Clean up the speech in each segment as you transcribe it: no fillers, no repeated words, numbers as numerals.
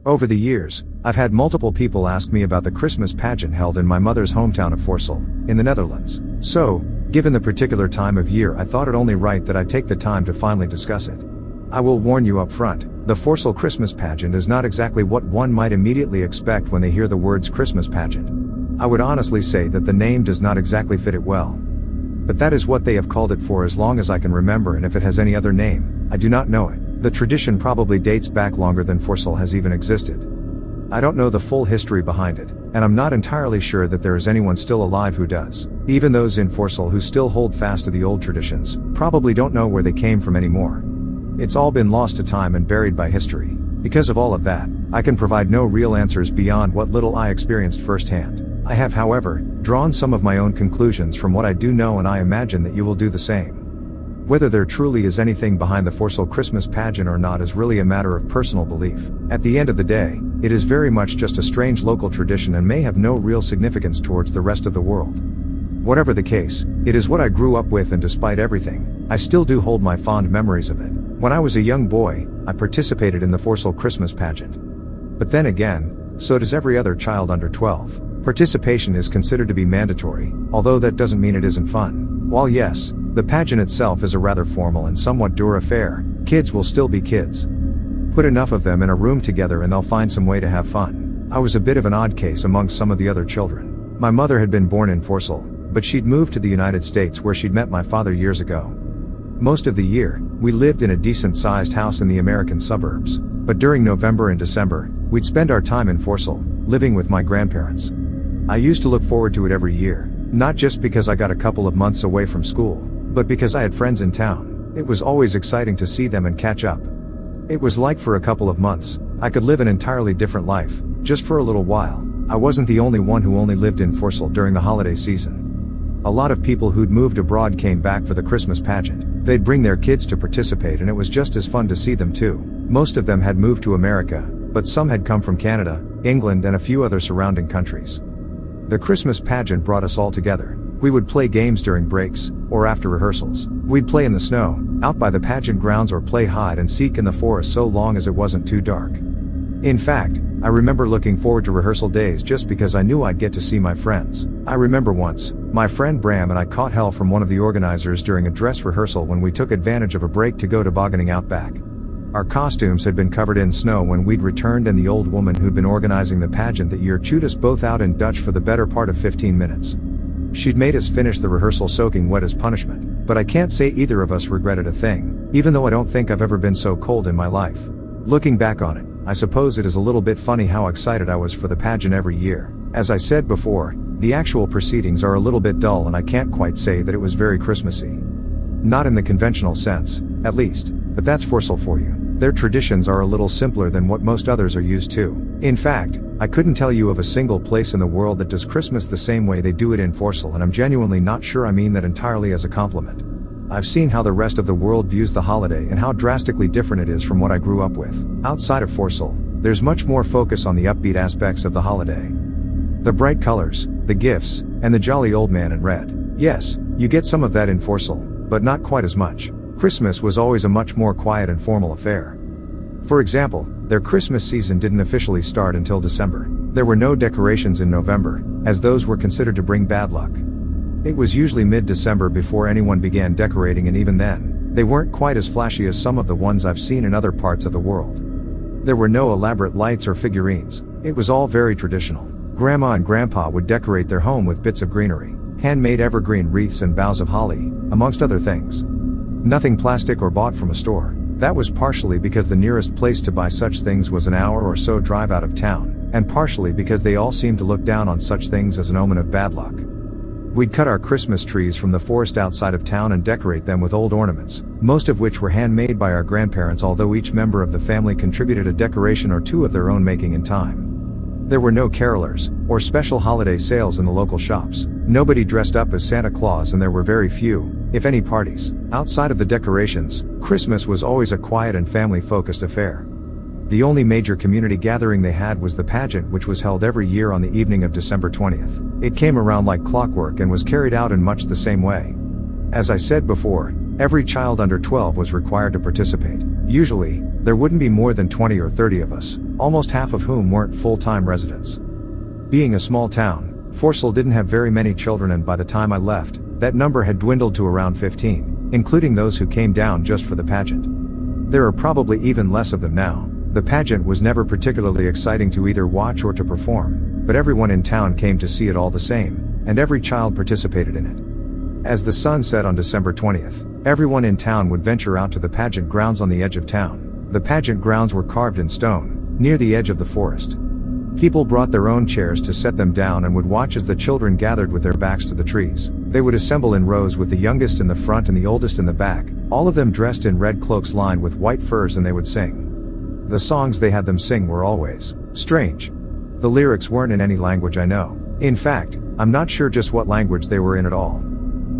Over the years, I've had multiple people ask me about the Christmas pageant held in my mother's hometown of Forsel, in the Netherlands. So, given the particular time of year, I thought it only right that I take the time to finally discuss it. I will warn you up front, the Forsel Christmas pageant is not exactly what one might immediately expect when they hear the words Christmas pageant. I would honestly say that the name does not exactly fit it well. But that is what they have called it for as long as I can remember, and if it has any other name, I do not know it. The tradition probably dates back longer than Forsel has even existed. I don't know the full history behind it, and I'm not entirely sure that there is anyone still alive who does. Even those in Forsel who still hold fast to the old traditions, probably don't know where they came from anymore. It's all been lost to time and buried by history. Because of all of that, I can provide no real answers beyond what little I experienced firsthand. I have, however, drawn some of my own conclusions from what I do know, and I imagine that you will do the same. Whether there truly is anything behind the Forsel Christmas pageant or not is really a matter of personal belief. At the end of the day, it is very much just a strange local tradition and may have no real significance towards the rest of the world. Whatever the case, it is what I grew up with, and despite everything, I still do hold my fond memories of it. When I was a young boy, I participated in the Forsel Christmas pageant. But then again, so does every other child under 12. Participation is considered to be mandatory, although that doesn't mean it isn't fun. While yes, the pageant itself is a rather formal and somewhat dour affair, kids will still be kids. Put enough of them in a room together and they'll find some way to have fun. I was a bit of an odd case amongst some of the other children. My mother had been born in Forsel, but she'd moved to the United States where she'd met my father years ago. Most of the year, we lived in a decent-sized house in the American suburbs, but during November and December, we'd spend our time in Forsel, living with my grandparents. I used to look forward to it every year, not just because I got a couple of months away from school, but because I had friends in town. It was always exciting to see them and catch up. It was like for a couple of months, I could live an entirely different life, just for a little while. I wasn't the only one who only lived in Forsel during the holiday season. A lot of people who'd moved abroad came back for the Christmas pageant. They'd bring their kids to participate and it was just as fun to see them too. Most of them had moved to America, but some had come from Canada, England and a few other surrounding countries. The Christmas pageant brought us all together. We would play games during breaks, or after rehearsals. We'd play in the snow, out by the pageant grounds, or play hide and seek in the forest so long as it wasn't too dark. In fact, I remember looking forward to rehearsal days just because I knew I'd get to see my friends. I remember once, my friend Bram and I caught hell from one of the organizers during a dress rehearsal when we took advantage of a break to go tobogganing out back. Our costumes had been covered in snow when we'd returned, and the old woman who'd been organizing the pageant that year chewed us both out in Dutch for the better part of 15 minutes. She'd made us finish the rehearsal soaking wet as punishment, but I can't say either of us regretted a thing, even though I don't think I've ever been so cold in my life. Looking back on it, I suppose it is a little bit funny how excited I was for the pageant every year. As I said before, the actual proceedings are a little bit dull and I can't quite say that it was very Christmassy. Not in the conventional sense, at least, but that's Forsel for you. Their traditions are a little simpler than what most others are used to. In fact, I couldn't tell you of a single place in the world that does Christmas the same way they do it in Forsel, and I'm genuinely not sure I mean that entirely as a compliment. I've seen how the rest of the world views the holiday and how drastically different it is from what I grew up with. Outside of Forsel, there's much more focus on the upbeat aspects of the holiday. The bright colors, the gifts, and the jolly old man in red. Yes, you get some of that in Forsel, but not quite as much. Christmas was always a much more quiet and formal affair. For example, their Christmas season didn't officially start until December. There were no decorations in November, as those were considered to bring bad luck. It was usually mid-December before anyone began decorating, and even then, they weren't quite as flashy as some of the ones I've seen in other parts of the world. There were no elaborate lights or figurines. It was all very traditional. Grandma and Grandpa would decorate their home with bits of greenery, handmade evergreen wreaths and boughs of holly, amongst other things. Nothing plastic or bought from a store. That was partially because the nearest place to buy such things was an hour or so drive out of town, and partially because they all seemed to look down on such things as an omen of bad luck. We'd cut our Christmas trees from the forest outside of town and decorate them with old ornaments, most of which were handmade by our grandparents, although each member of the family contributed a decoration or two of their own making in time. There were no carolers, or special holiday sales in the local shops. Nobody dressed up as Santa Claus, and there were very few, if any, parties. Outside of the decorations, Christmas was always a quiet and family-focused affair. The only major community gathering they had was the pageant, which was held every year on the evening of December 20th. It came around like clockwork and was carried out in much the same way. As I said before, every child under 12 was required to participate. Usually, there wouldn't be more than 20 or 30 of us, almost half of whom weren't full-time residents. Being a small town, Forsell didn't have very many children, and by the time I left, that number had dwindled to around 15, including those who came down just for the pageant. There are probably even less of them now. The pageant was never particularly exciting to either watch or to perform, but everyone in town came to see it all the same, and every child participated in it. As the sun set on December 20th, everyone in town would venture out to the pageant grounds on the edge of town. The pageant grounds were carved in stone, near the edge of the forest. People brought their own chairs to set them down and would watch as the children gathered with their backs to the trees. They would assemble in rows with the youngest in the front and the oldest in the back, all of them dressed in red cloaks lined with white furs, and they would sing. The songs they had them sing were always strange. The lyrics weren't in any language I know. In fact, I'm not sure just what language they were in at all.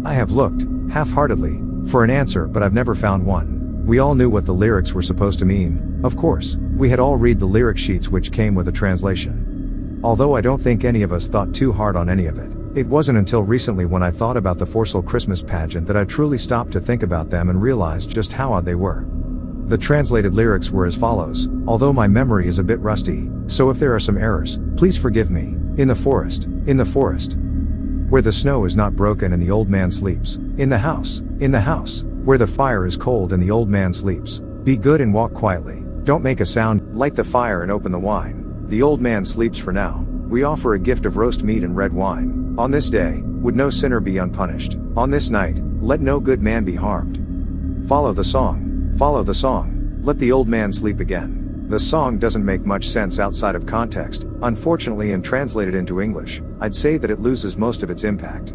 I have looked, half-heartedly, for an answer, but I've never found one. We all knew what the lyrics were supposed to mean, of course. We had all read the lyric sheets which came with a translation. Although I don't think any of us thought too hard on any of it. It wasn't until recently when I thought about the Forsell Christmas pageant that I truly stopped to think about them and realized just how odd they were. The translated lyrics were as follows, although my memory is a bit rusty, so if there are some errors, please forgive me. In the forest, where the snow is not broken and the old man sleeps. In the house, where the fire is cold and the old man sleeps. Be good and walk quietly. Don't make a sound, light the fire and open the wine. The old man sleeps for now. We offer a gift of roast meat and red wine. On this day, would no sinner be unpunished. On this night, let no good man be harmed. Follow the song. Let the old man sleep again. The song doesn't make much sense outside of context, unfortunately, and translated into English, I'd say that it loses most of its impact.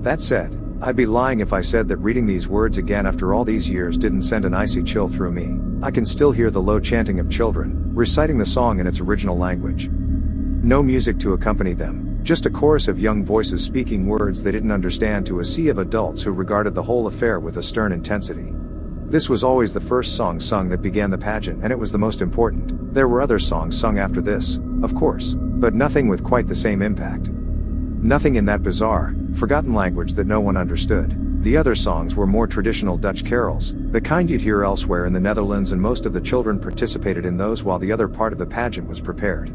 That said, I'd be lying if I said that reading these words again after all these years didn't send an icy chill through me. I can still hear the low chanting of children, reciting the song in its original language. No music to accompany them, just a chorus of young voices speaking words they didn't understand to a sea of adults who regarded the whole affair with a stern intensity. This was always the first song sung that began the pageant, and it was the most important. There were other songs sung after this, of course, but nothing with quite the same impact. Nothing in that bizarre, forgotten language that no one understood. The other songs were more traditional Dutch carols, the kind you'd hear elsewhere in the Netherlands, and most of the children participated in those while the other part of the pageant was prepared.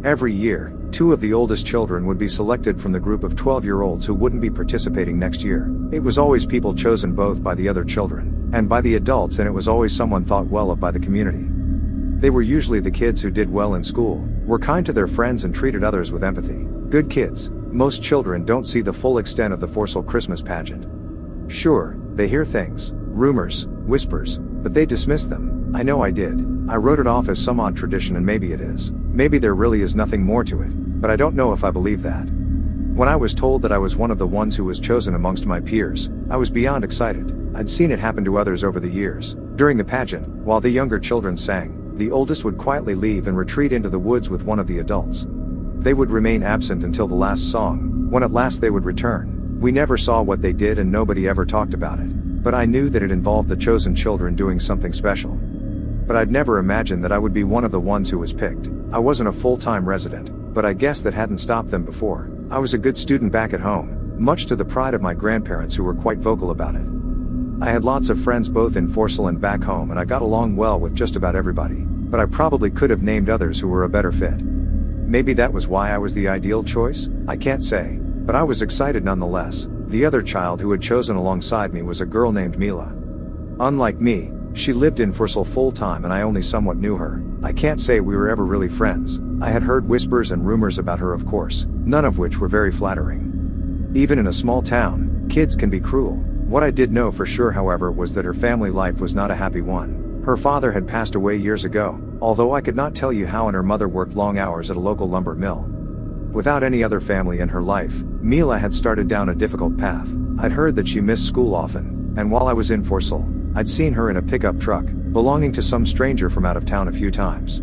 Every year, 2 of the oldest children would be selected from the group of 12-year-olds who wouldn't be participating next year. It was always people chosen both by the other children and by the adults, and it was always someone thought well of by the community. They were usually the kids who did well in school, were kind to their friends, and treated others with empathy. Good kids. Most children don't see the full extent of the Forsell Christmas pageant. Sure, they hear things, rumors, whispers, but they dismiss them. I know I did. I wrote it off as some odd tradition, and maybe it is. Maybe there really is nothing more to it, but I don't know if I believe that. When I was told that I was one of the ones who was chosen amongst my peers, I was beyond excited. I'd seen it happen to others over the years. During the pageant, while the younger children sang, the oldest would quietly leave and retreat into the woods with one of the adults. They would remain absent until the last song, when at last they would return. We never saw what they did and nobody ever talked about it. But I knew that it involved the chosen children doing something special. But I'd never imagined that I would be one of the ones who was picked. I wasn't a full-time resident, but I guess that hadn't stopped them before. I was a good student back at home, much to the pride of my grandparents, who were quite vocal about it. I had lots of friends both in Forsell and back home, and I got along well with just about everybody, but I probably could have named others who were a better fit. Maybe that was why I was the ideal choice? I can't say, but I was excited nonetheless. The other child who had chosen alongside me was a girl named Mila. Unlike me, she lived in Forsell full-time and I only somewhat knew her. I can't say we were ever really friends. I had heard whispers and rumors about her, of course, none of which were very flattering. Even in a small town, kids can be cruel. What I did know for sure, however, was that her family life was not a happy one. Her father had passed away years ago, although I could not tell you how, and her mother worked long hours at a local lumber mill. Without any other family in her life, Mila had started down a difficult path. I'd heard that she missed school often, and while I was in Forsell, I'd seen her in a pickup truck, belonging to some stranger from out of town a few times.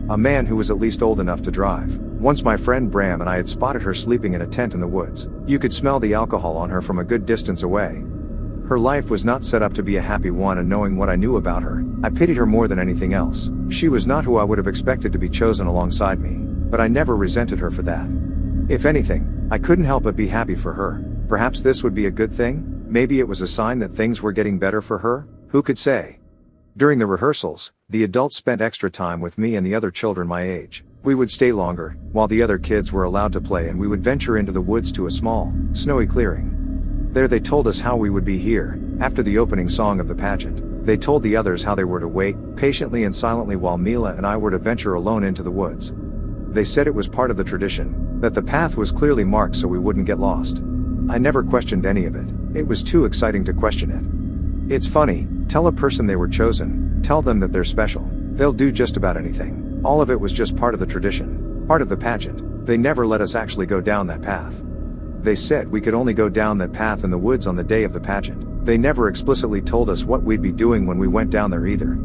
A man who was at least old enough to drive. Once my friend Bram and I had spotted her sleeping in a tent in the woods. You could smell the alcohol on her from a good distance away. Her life was not set up to be a happy one, and knowing what I knew about her, I pitied her more than anything else. She was not who I would have expected to be chosen alongside me, but I never resented her for that. If anything, I couldn't help but be happy for her. Perhaps this would be a good thing? Maybe it was a sign that things were getting better for her? Who could say? During the rehearsals, the adults spent extra time with me and the other children my age. We would stay longer, while the other kids were allowed to play, and we would venture into the woods to a small, snowy clearing. There they told us how we would be here. After the opening song of the pageant, they told the others how they were to wait, patiently and silently, while Mila and I were to venture alone into the woods. They said it was part of the tradition, that the path was clearly marked so we wouldn't get lost. I never questioned any of it. It was too exciting to question it. It's funny, tell a person they were chosen, tell them that they're special. They'll do just about anything. All of it was just part of the tradition, part of the pageant. They never let us actually go down that path. They said we could only go down that path in the woods on the day of the pageant. They never explicitly told us what we'd be doing when we went down there either.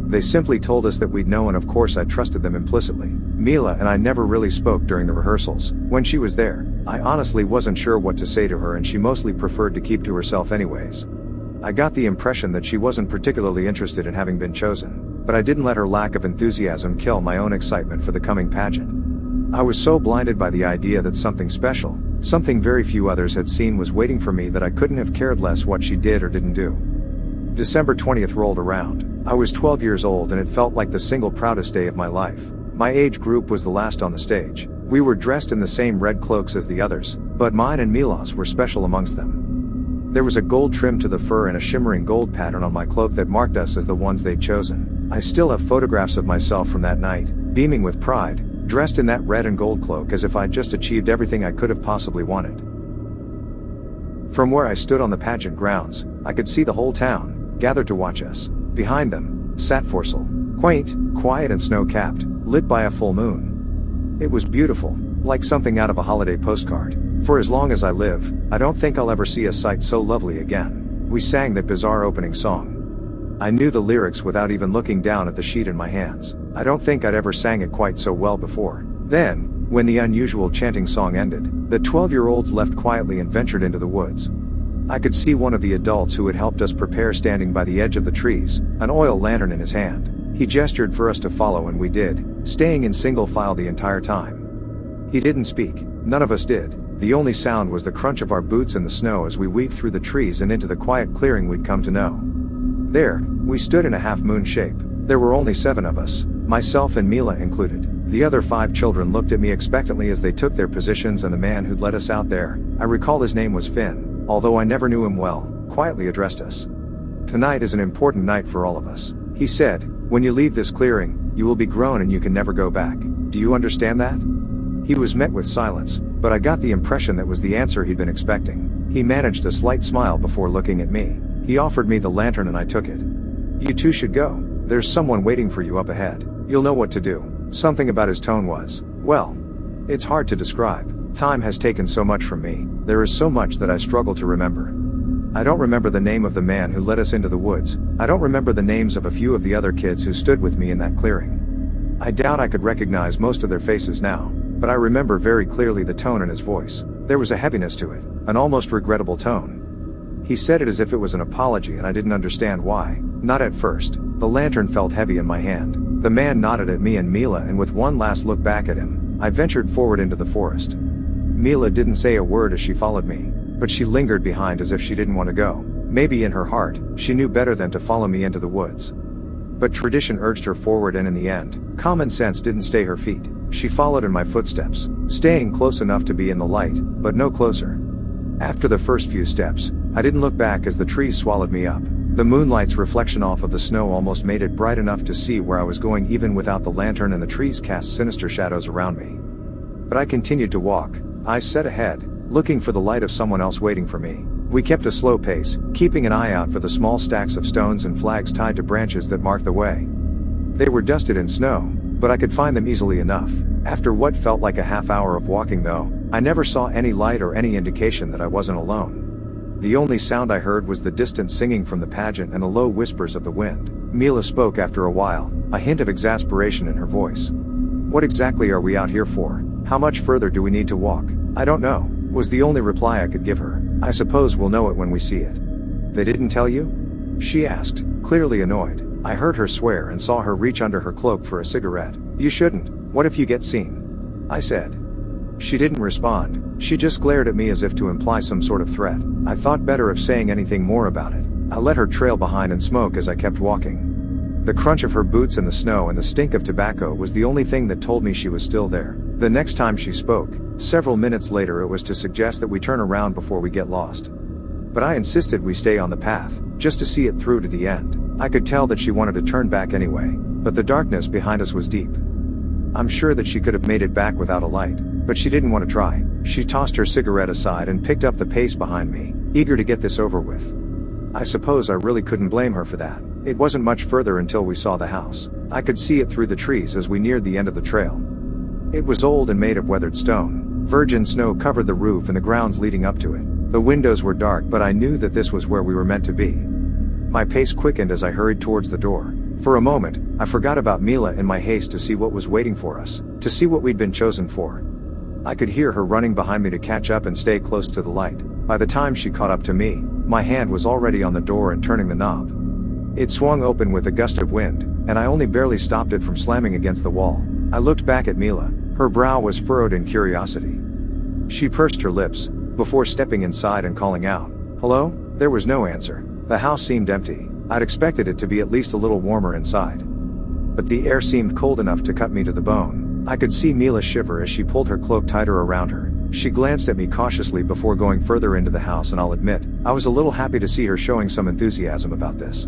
They simply told us that we'd know, and of course I trusted them implicitly. Mila and I never really spoke during the rehearsals. When she was there, I honestly wasn't sure what to say to her, and she mostly preferred to keep to herself anyways. I got the impression that she wasn't particularly interested in having been chosen, but I didn't let her lack of enthusiasm kill my own excitement for the coming pageant. I was so blinded by the idea that something special, something very few others had seen, was waiting for me that I couldn't have cared less what she did or didn't do. December 20th rolled around. I was 12 years old, and it felt like the single proudest day of my life. My age group was the last on the stage. We were dressed in the same red cloaks as the others, but mine and Mila's were special amongst them. There was a gold trim to the fur and a shimmering gold pattern on my cloak that marked us as the ones they'd chosen. I still have photographs of myself from that night, beaming with pride, dressed in that red and gold cloak as if I'd just achieved everything I could have possibly wanted. From where I stood on the pageant grounds, I could see the whole town, gathered to watch us. Behind them sat Forsell, quaint, quiet and snow-capped, lit by a full moon. It was beautiful, like something out of a holiday postcard. For as long as I live, I don't think I'll ever see a sight so lovely again. We sang that bizarre opening song. I knew the lyrics without even looking down at the sheet in my hands. I don't think I'd ever sang it quite so well before. Then, when the unusual chanting song ended, the 12-year-olds left quietly and ventured into the woods. I could see one of the adults who had helped us prepare standing by the edge of the trees, an oil lantern in his hand. He gestured for us to follow, and we did, staying in single file the entire time. He didn't speak. None of us did. The only sound was the crunch of our boots in the snow as we weaved through the trees and into the quiet clearing we'd come to know. There, we stood in a half-moon shape. There were only 7 of us, myself and Mila included. The other 5 children looked at me expectantly as they took their positions, and the man who'd led us out there, I recall his name was Finn, although I never knew him well, quietly addressed us. "Tonight is an important night for all of us," he said. "When you leave this clearing, you will be grown and you can never go back. Do you understand that?" He was met with silence, but I got the impression that was the answer he'd been expecting. He managed a slight smile before looking at me. He offered me the lantern and I took it. "You two should go. There's someone waiting for you up ahead. You'll know what to do." Something about his tone was, well, it's hard to describe. Time has taken so much from me. There is so much that I struggle to remember. I don't remember the name of the man who led us into the woods. I don't remember the names of a few of the other kids who stood with me in that clearing. I doubt I could recognize most of their faces now, but I remember very clearly the tone in his voice. There was a heaviness to it, an almost regrettable tone. He said it as if it was an apology, and I didn't understand why. Not at first. The lantern felt heavy in my hand. The man nodded at me and Mila, and with one last look back at him, I ventured forward into the forest. Mila didn't say a word as she followed me, but she lingered behind as if she didn't want to go. Maybe in her heart, she knew better than to follow me into the woods. But tradition urged her forward, and in the end, common sense didn't stay her feet. She followed in my footsteps, staying close enough to be in the light, but no closer. After the first few steps, I didn't look back as the trees swallowed me up. The moonlight's reflection off of the snow almost made it bright enough to see where I was going even without the lantern, and the trees cast sinister shadows around me. But I continued to walk, eyes set ahead, looking for the light of someone else waiting for me. We kept a slow pace, keeping an eye out for the small stacks of stones and flags tied to branches that marked the way. They were dusted in snow, but I could find them easily enough. After what felt like a half hour of walking though, I never saw any light or any indication that I wasn't alone. The only sound I heard was the distant singing from the pageant and the low whispers of the wind. Mila spoke after a while, a hint of exasperation in her voice. "What exactly are we out here for? How much further do we need to walk?" "I don't know," was the only reply I could give her. "I suppose we'll know it when we see it." "They didn't tell you?" she asked, clearly annoyed. I heard her swear and saw her reach under her cloak for a cigarette. "You shouldn't. What if you get seen?" I said. She didn't respond. She just glared at me as if to imply some sort of threat. I thought better of saying anything more about it. I let her trail behind and smoke as I kept walking. The crunch of her boots in the snow and the stink of tobacco was the only thing that told me she was still there. The next time she spoke, several minutes later, it was to suggest that we turn around before we get lost. But I insisted we stay on the path, just to see it through to the end. I could tell that she wanted to turn back anyway, but the darkness behind us was deep. I'm sure that she could have made it back without a light, but she didn't want to try. She tossed her cigarette aside and picked up the pace behind me, eager to get this over with. I suppose I really couldn't blame her for that. It wasn't much further until we saw the house. I could see it through the trees as we neared the end of the trail. It was old and made of weathered stone. Virgin snow covered the roof and the grounds leading up to it. The windows were dark, but I knew that this was where we were meant to be. My pace quickened as I hurried towards the door. For a moment, I forgot about Mila in my haste to see what was waiting for us, to see what we'd been chosen for. I could hear her running behind me to catch up and stay close to the light. By the time she caught up to me, my hand was already on the door and turning the knob. It swung open with a gust of wind, and I only barely stopped it from slamming against the wall. I looked back at Mila. Her brow was furrowed in curiosity. She pursed her lips, before stepping inside and calling out, "Hello?" There was no answer. The house seemed empty. I'd expected it to be at least a little warmer inside. But the air seemed cold enough to cut me to the bone. I could see Mila shiver as she pulled her cloak tighter around her. She glanced at me cautiously before going further into the house, and I'll admit, I was a little happy to see her showing some enthusiasm about this.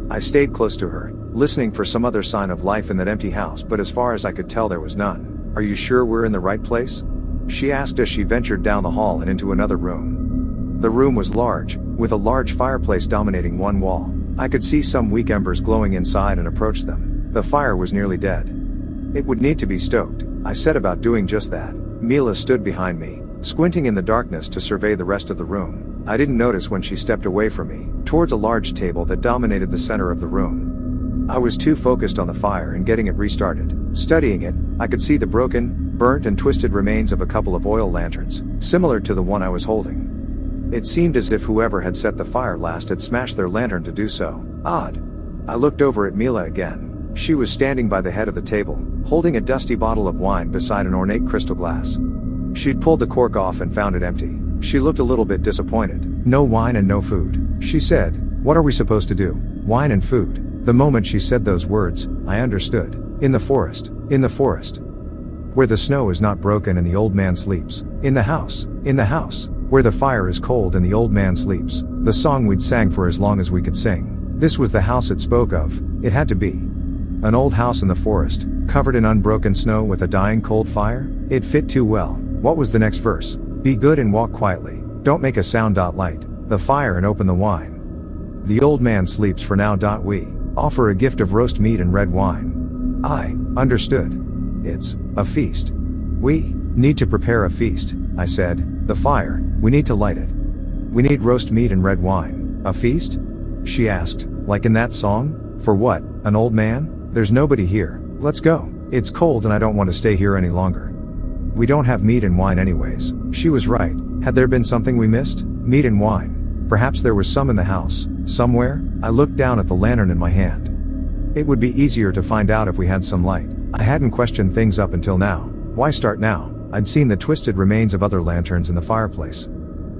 I stayed close to her, listening for some other sign of life in that empty house, but as far as I could tell there was none. "Are you sure we're in the right place?" she asked as she ventured down the hall and into another room. The room was large, with a large fireplace dominating one wall. I could see some weak embers glowing inside and approached them. The fire was nearly dead. It would need to be stoked. I set about doing just that. Mila stood behind me, squinting in the darkness to survey the rest of the room. I didn't notice when she stepped away from me, towards a large table that dominated the center of the room. I was too focused on the fire and getting it restarted. Studying it, I could see the broken, burnt and twisted remains of a couple of oil lanterns, similar to the one I was holding. It seemed as if whoever had set the fire last had smashed their lantern to do so. Odd. I looked over at Mila again. She was standing by the head of the table, holding a dusty bottle of wine beside an ornate crystal glass. She'd pulled the cork off and found it empty. She looked a little bit disappointed. "No wine and no food," she said. "What are we supposed to do? Wine and food?" The moment she said those words, I understood. In the forest. In the forest. Where the snow is not broken and the old man sleeps. In the house. In the house. Where the fire is cold and the old man sleeps. The song we'd sang for as long as we could sing. This was the house it spoke of. It had to be. An old house in the forest, covered in unbroken snow with a dying cold fire? It fit too well. What was the next verse? "Be good and walk quietly. Don't make a sound. Light the fire and open the wine. The old man sleeps for now. We offer a gift of roast meat and red wine." I understood. It's a feast. "We need to prepare a feast," I said. "The fire, we need to light it. We need roast meat and red wine." "A feast?" she asked, like in that song? "For what, an old man? There's nobody here. Let's go. It's cold and I don't want to stay here any longer. We don't have meat and wine anyways." She was right. Had there been something we missed? Meat and wine. Perhaps there was some in the house, somewhere? I looked down at the lantern in my hand. It would be easier to find out if we had some light. I hadn't questioned things up until now. Why start now? I'd seen the twisted remains of other lanterns in the fireplace.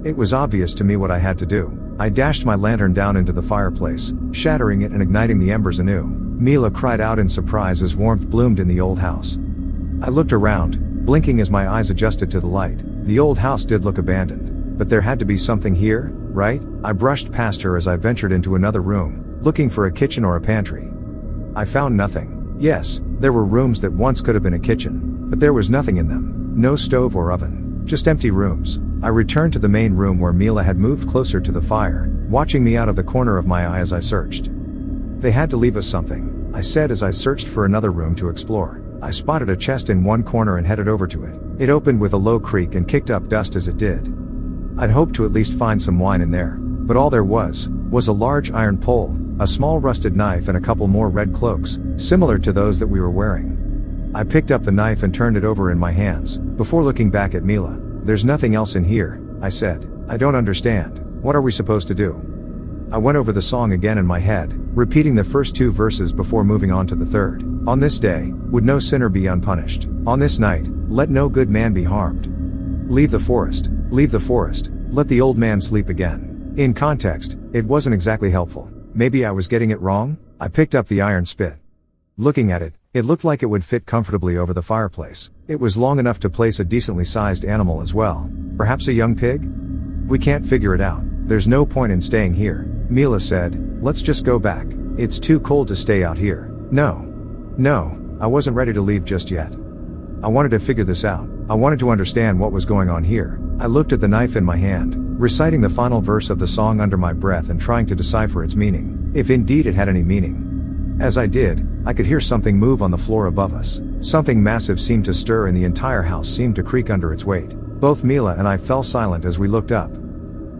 It was obvious to me what I had to do. I dashed my lantern down into the fireplace, shattering it and igniting the embers anew. Mila cried out in surprise as warmth bloomed in the old house. I looked around, blinking as my eyes adjusted to the light. The old house did look abandoned. But there had to be something here, right? I brushed past her as I ventured into another room, looking for a kitchen or a pantry. I found nothing. Yes, there were rooms that once could have been a kitchen, but there was nothing in them. No stove or oven. Just empty rooms. I returned to the main room where Mila had moved closer to the fire, watching me out of the corner of my eye as I searched. "They had to leave us something," I said as I searched for another room to explore. I spotted a chest in one corner and headed over to it. It opened with a low creak and kicked up dust as it did. I'd hoped to at least find some wine in there, but all there was a large iron pole, a small rusted knife and a couple more red cloaks, similar to those that we were wearing. I picked up the knife and turned it over in my hands, before looking back at Mila. "There's nothing else in here," I said. "I don't understand. What are we supposed to do?" I went over the song again in my head, repeating the first two verses before moving on to the third. "On this day, would no sinner be unpunished. On this night, let no good man be harmed. Leave the forest, leave the forest, let the old man sleep again." In context, it wasn't exactly helpful. Maybe I was getting it wrong? I picked up the iron spit. Looking at it, it looked like it would fit comfortably over the fireplace. It was long enough to place a decently sized animal as well. Perhaps a young pig? We can't figure it out. There's no point in staying here, Mila said. Let's just go back. It's too cold to stay out here. No, I wasn't ready to leave just yet. I wanted to figure this out. I wanted to understand what was going on here. I looked at the knife in my hand, reciting the final verse of the song under my breath and trying to decipher its meaning, if indeed it had any meaning. As I did, I could hear something move on the floor above us. Something massive seemed to stir and the entire house seemed to creak under its weight. Both Mila and I fell silent as we looked up.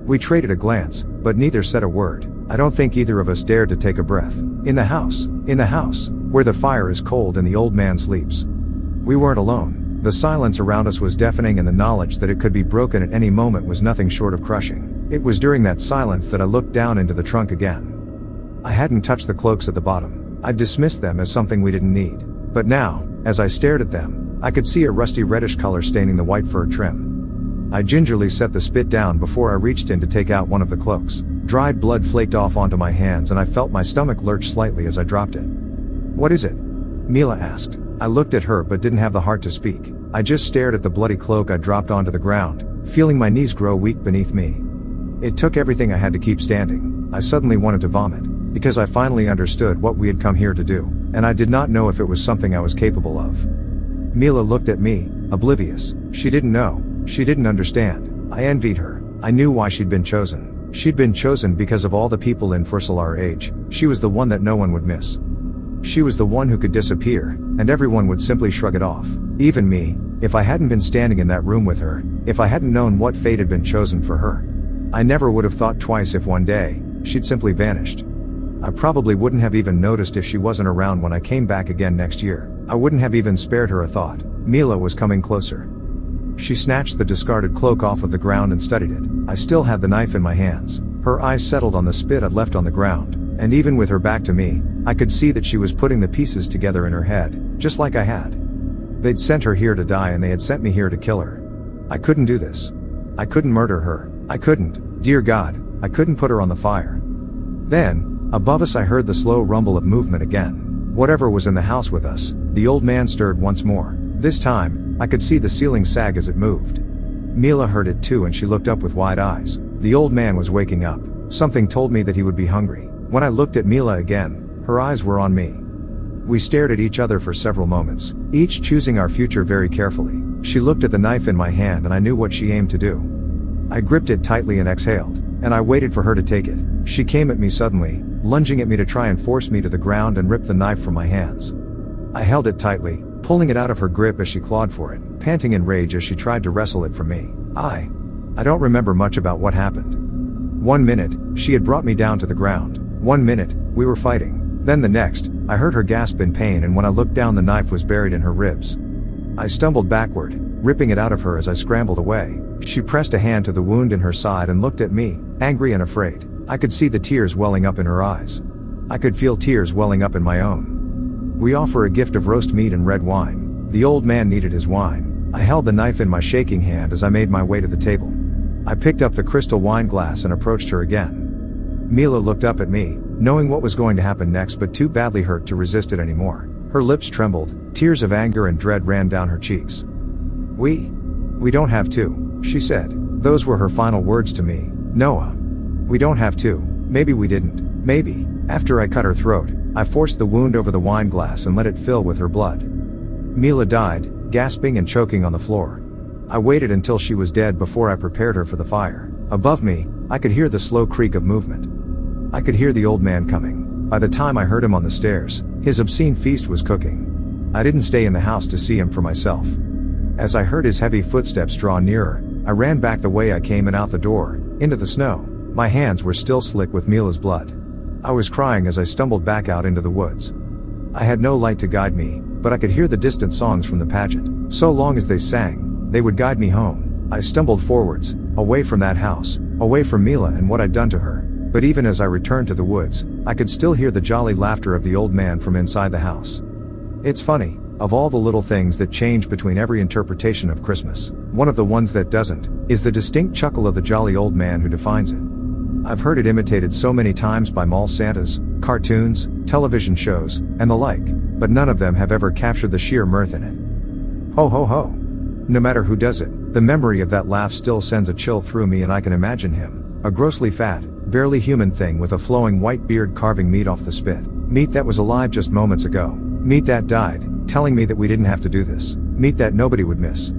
We traded a glance, but neither said a word. I don't think either of us dared to take a breath. In the house, where the fire is cold and the old man sleeps. We weren't alone. The silence around us was deafening and the knowledge that it could be broken at any moment was nothing short of crushing. It was during that silence that I looked down into the trunk again. I hadn't touched the cloaks at the bottom. I'd dismissed them as something we didn't need. But now, as I stared at them, I could see a rusty reddish color staining the white fur trim. I gingerly set the spit down before I reached in to take out one of the cloaks. Dried blood flaked off onto my hands and I felt my stomach lurch slightly as I dropped it. What is it? Mila asked. I looked at her but didn't have the heart to speak. I just stared at the bloody cloak I dropped onto the ground, feeling my knees grow weak beneath me. It took everything I had to keep standing. I suddenly wanted to vomit, because I finally understood what we had come here to do, and I did not know if it was something I was capable of. Mila looked at me, oblivious. She didn't know. She didn't understand. I envied her. I knew why she'd been chosen. She'd been chosen because of all the people in Fursel our age. She was the one that no one would miss. She was the one who could disappear, and everyone would simply shrug it off. Even me, if I hadn't been standing in that room with her, if I hadn't known what fate had been chosen for her. I never would have thought twice if one day, she'd simply vanished. I probably wouldn't have even noticed if she wasn't around when I came back again next year. I wouldn't have even spared her a thought. Mila was coming closer. She snatched the discarded cloak off of the ground and studied it. I still had the knife in my hands. Her eyes settled on the spit I'd left on the ground, and even with her back to me, I could see that she was putting the pieces together in her head, just like I had. They'd sent her here to die and they had sent me here to kill her. I couldn't do this. I couldn't murder her. I couldn't. Dear God, I couldn't put her on the fire. Then, above us I heard the slow rumble of movement again. Whatever was in the house with us, the old man stirred once more. This time, I could see the ceiling sag as it moved. Mila heard it too and she looked up with wide eyes. The old man was waking up. Something told me that he would be hungry. When I looked at Mila again, her eyes were on me. We stared at each other for several moments, each choosing our future very carefully. She looked at the knife in my hand and I knew what she aimed to do. I gripped it tightly and exhaled, and I waited for her to take it. She came at me suddenly, lunging at me to try and force me to the ground and rip the knife from my hands. I held it tightly, pulling it out of her grip as she clawed for it, panting in rage as she tried to wrestle it from me. I don't remember much about what happened. 1 minute, she had brought me down to the ground. 1 minute, we were fighting. Then the next, I heard her gasp in pain and when I looked down the knife was buried in her ribs. I stumbled backward, ripping it out of her as I scrambled away. She pressed a hand to the wound in her side and looked at me, angry and afraid. I could see the tears welling up in her eyes. I could feel tears welling up in my own. We offer a gift of roast meat and red wine. The old man needed his wine. I held the knife in my shaking hand as I made my way to the table. I picked up the crystal wine glass and approached her again. Mila looked up at me, knowing what was going to happen next but too badly hurt to resist it anymore. Her lips trembled, tears of anger and dread ran down her cheeks. We don't have to, she said. Those were her final words to me. Noah. We don't have to. Maybe we didn't. Maybe. After I cut her throat, I forced the wound over the wine glass and let it fill with her blood. Mila died, gasping and choking on the floor. I waited until she was dead before I prepared her for the fire. Above me, I could hear the slow creak of movement. I could hear the old man coming. By the time I heard him on the stairs, his obscene feast was cooking. I didn't stay in the house to see him for myself. As I heard his heavy footsteps draw nearer, I ran back the way I came and out the door, into the snow. My hands were still slick with Mila's blood. I was crying as I stumbled back out into the woods. I had no light to guide me, but I could hear the distant songs from the pageant. So long as they sang, they would guide me home. I stumbled forwards, away from that house, away from Mila and what I'd done to her. But even as I returned to the woods, I could still hear the jolly laughter of the old man from inside the house. It's funny, of all the little things that change between every interpretation of Christmas, one of the ones that doesn't, is the distinct chuckle of the jolly old man who defines it. I've heard it imitated so many times by mall Santas, cartoons, television shows, and the like, but none of them have ever captured the sheer mirth in it. Ho ho ho. No matter who does it, the memory of that laugh still sends a chill through me, and I can imagine him, a grossly fat, barely human thing with a flowing white beard carving meat off the spit. Meat that was alive just moments ago. Meat that died, telling me that we didn't have to do this. Meat that nobody would miss.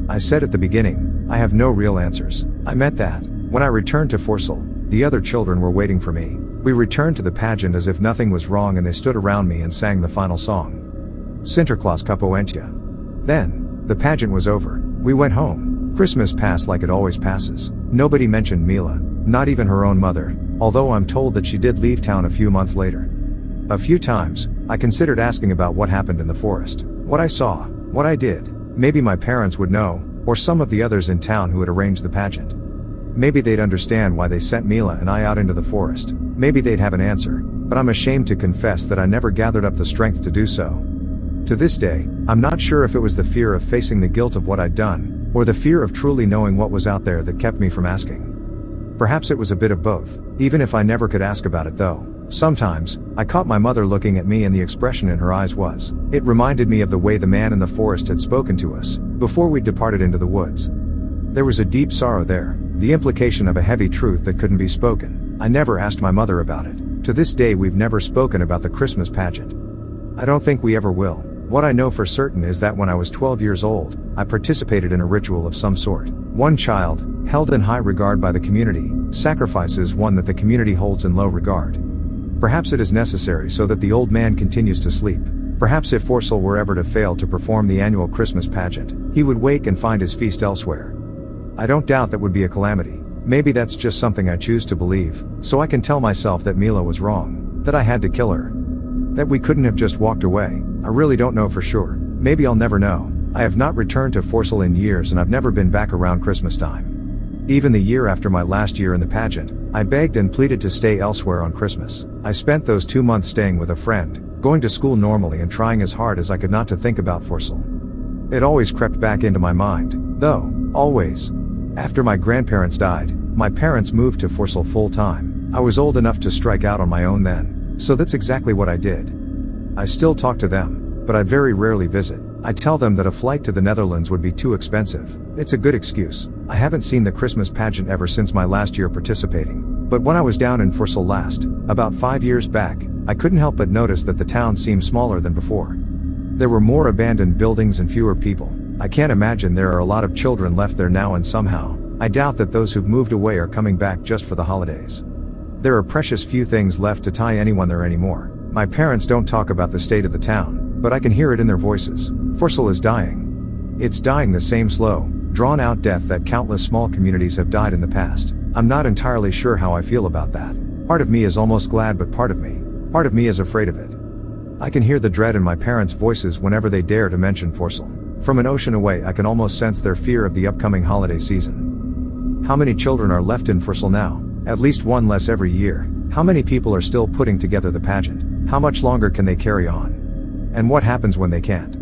I said at the beginning, I have no real answers. I meant that. When I returned to Forsell, the other children were waiting for me. We returned to the pageant as if nothing was wrong, and they stood around me and sang the final song. Sinterklaas Kapoentia. Then, the pageant was over. We went home. Christmas passed like it always passes. Nobody mentioned Mila, not even her own mother, although I'm told that she did leave town a few months later. A few times, I considered asking about what happened in the forest. What I saw, what I did. Maybe my parents would know, or some of the others in town who had arranged the pageant. Maybe they'd understand why they sent Mila and I out into the forest. Maybe they'd have an answer, but I'm ashamed to confess that I never gathered up the strength to do so. To this day, I'm not sure if it was the fear of facing the guilt of what I'd done, or the fear of truly knowing what was out there that kept me from asking. Perhaps it was a bit of both, even if I never could ask about it though. Sometimes, I caught my mother looking at me, and the expression in her eyes it reminded me of the way the man in the forest had spoken to us, before we departed into the woods. There was a deep sorrow there, the implication of a heavy truth that couldn't be spoken. I never asked my mother about it. To this day we've never spoken about the Christmas pageant. I don't think we ever will. What I know for certain is that when I was 12 years old, I participated in a ritual of some sort. One child, held in high regard by the community, sacrifices one that the community holds in low regard. Perhaps it is necessary so that the old man continues to sleep. Perhaps if Forsell were ever to fail to perform the annual Christmas pageant, he would wake and find his feast elsewhere. I don't doubt that would be a calamity. Maybe that's just something I choose to believe, so I can tell myself that Mila was wrong, that I had to kill her, that we couldn't have just walked away. I really don't know for sure. Maybe I'll never know. I have not returned to Forsell in years, and I've never been back around Christmas time. Even the year after my last year in the pageant, I begged and pleaded to stay elsewhere on Christmas. I spent those 2 months staying with a friend, going to school normally and trying as hard as I could not to think about Forsell. It always crept back into my mind, though, always. After my grandparents died, my parents moved to Forsell full time. I was old enough to strike out on my own then, so that's exactly what I did. I still talk to them, but I very rarely visit. I tell them that a flight to the Netherlands would be too expensive. It's a good excuse. I haven't seen the Christmas pageant ever since my last year participating. But when I was down in Forsell last, about 5 years back, I couldn't help but notice that the town seemed smaller than before. There were more abandoned buildings and fewer people. I can't imagine there are a lot of children left there now, and somehow, I doubt that those who've moved away are coming back just for the holidays. There are precious few things left to tie anyone there anymore. My parents don't talk about the state of the town, but I can hear it in their voices. Forsell is dying. It's dying the same slow, drawn-out death that countless small communities have died in the past. I'm not entirely sure how I feel about that. Part of me is almost glad, but part of me is afraid of it. I can hear the dread in my parents' voices whenever they dare to mention Forsell. From an ocean away, I can almost sense their fear of the upcoming holiday season. How many children are left in Forsell now? At least one less every year. How many people are still putting together the pageant? How much longer can they carry on? And what happens when they can't?